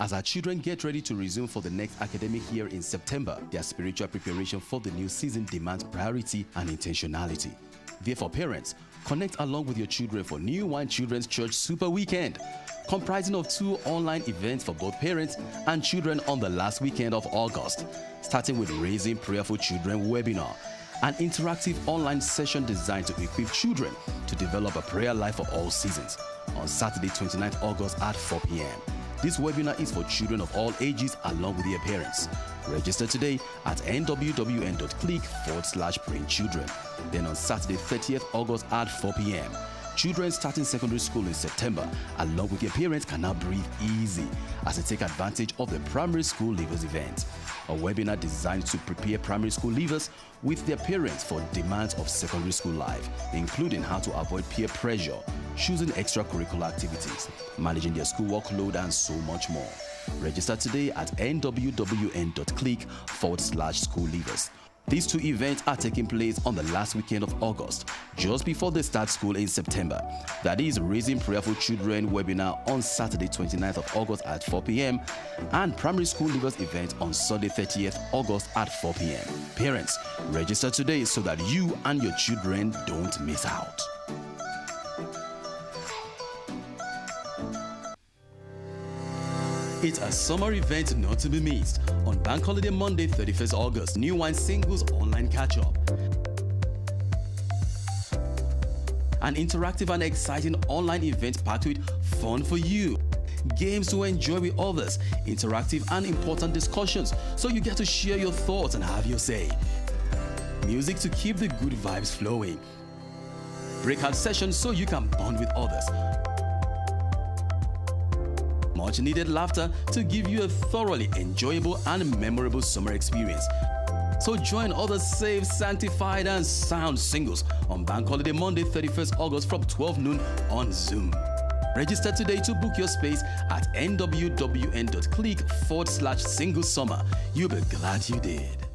As our children get ready to resume for the next academic year in September, their spiritual preparation for the new season demands priority and intentionality. Therefore, parents, connect along with your children for New Wine Children's Church Super Weekend, comprising of 2 online events for both parents and children on the last weekend of August, starting with Raising Prayerful Children webinar, an interactive online session designed to equip children to develop a prayer life for all seasons, on Saturday 29th August at 4 p.m. This webinar is for children of all ages along with their parents. Register today at nwn.click/prayingchildren. Then on Saturday 30th August at 4 p.m. Children starting secondary school in September along with their parents can now breathe easy as they take advantage of the primary school leavers event, a webinar designed to prepare primary school leavers with their parents for demands of secondary school life, including how to avoid peer pressure, choosing extracurricular activities, managing their school workload, and so much more. Register today at nwwn.click/school leavers. These 2 events are taking place on the last weekend of August, just before they start school in September. That is Raising Prayerful Children webinar on Saturday 29th of August at 4 p.m. and Primary School Leavers event on Sunday 30th August at 4 p.m. Parents, register today so that you and your children don't miss out. It's a summer event not to be missed. On Bank Holiday Monday, 31st August, New Wine Singles Online Catch-Up. An interactive and exciting online event packed with fun for you, games to enjoy with others, interactive and important discussions so you get to share your thoughts and have your say. Music to keep the good vibes flowing. Breakout sessions so you can bond with others. Much needed laughter to give you a thoroughly enjoyable and memorable summer experience. So join other safe, sanctified and sound singles on Bank Holiday Monday 31st August from 12 noon on Zoom. Register today to book your space at nwwn.click/single-summer. You'll be glad you did.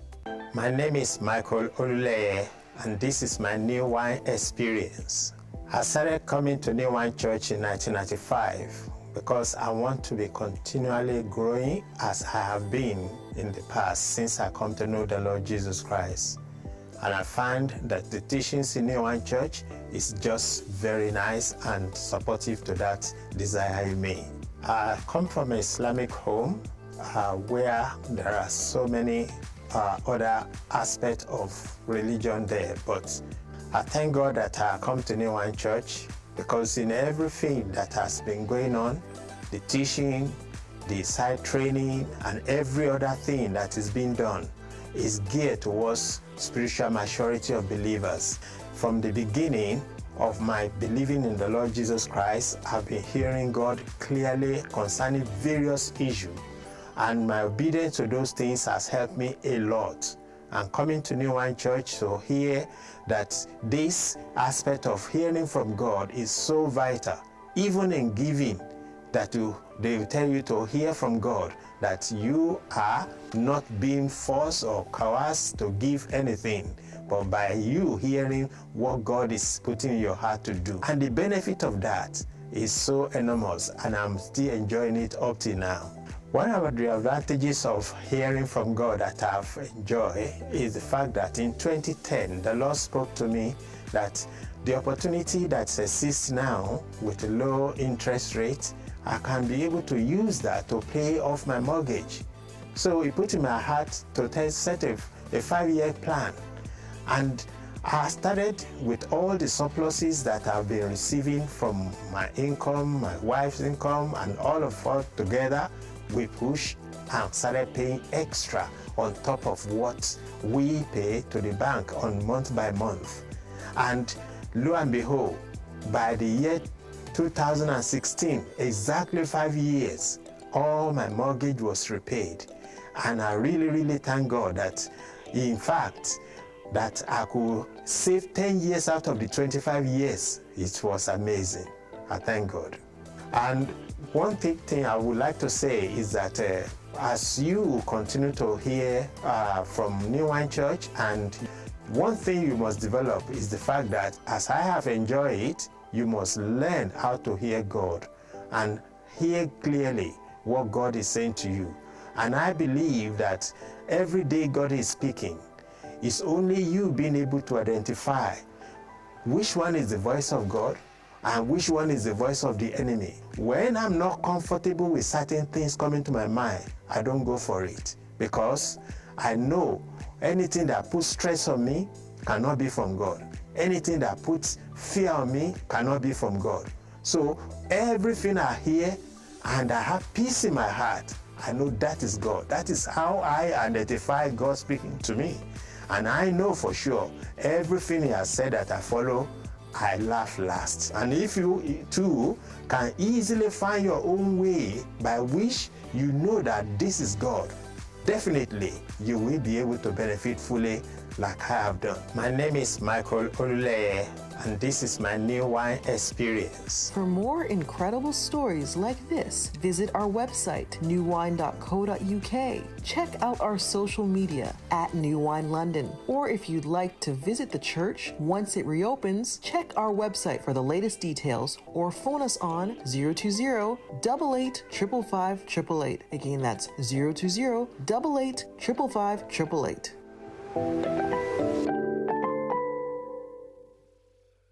My name is Michael Oluleye, and this is my New Wine experience. I started coming to New Wine Church in 1995. Because I want to be continually growing as I have been in the past since I come to know the Lord Jesus Christ. And I find that the teachings in New Wine Church is just very nice and supportive to that desire in me. I come from an Islamic home where there are so many other aspects of religion there, but I thank God that I come to New Wine Church, because in everything that has been going on, the teaching, the side training, and every other thing that is being done is geared towards spiritual maturity of believers. From the beginning of my believing in the Lord Jesus Christ, I've been hearing God clearly concerning various issues, and my obedience to those things has helped me a lot. I'm coming to New Wine Church to hear that this aspect of hearing from God is so vital. Even in giving, that they will tell you to hear from God, that you are not being forced or coerced to give anything, but by you hearing what God is putting in your heart to do. And the benefit of that is so enormous, and I'm still enjoying it up till now. One of the advantages of hearing from God that I've enjoyed is the fact that in 2010, the Lord spoke to me that the opportunity that exists now with a low interest rate, I can be able to use that to pay off my mortgage. So He put in my heart to set a 5-year plan. And I started with all the surpluses that I've been receiving from my income, my wife's income, and all of us together. We pushed and started paying extra on top of what we pay to the bank on month by month. And lo and behold, by the year 2016, exactly 5 years, all my mortgage was repaid. And I really thank God that, in fact, that I could save 10 years out of the 25 years. It was amazing. I thank God. And one thing I would like to say is that as you continue to hear from New Wine Church, and one thing you must develop is the fact that as I have enjoyed it, you must learn how to hear God and hear clearly what God is saying to you. And I believe that every day God is speaking, it's only you being able to identify which one is the voice of God and which one is the voice of the enemy. When I'm not comfortable with certain things coming to my mind, I don't go for it, because I know anything that puts stress on me cannot be from God. Anything that puts fear on me cannot be from God. So everything I hear and I have peace in my heart, I know that is God. That is how I identify God speaking to me. And I know for sure everything He has said that I follow, I laugh last. And if you too can easily find your own way by which you know that this is God, definitely you will be able to benefit fully like I have done. My name is Michael Oluleye, and this is my New Wine Experience. For more incredible stories like this, visit our website, newwine.co.uk. Check out our social media at New Wine London. Or if you'd like to visit the church once it reopens, check our website for the latest details or phone us on 020-88-555-888. Again, that's 020-88-555-888.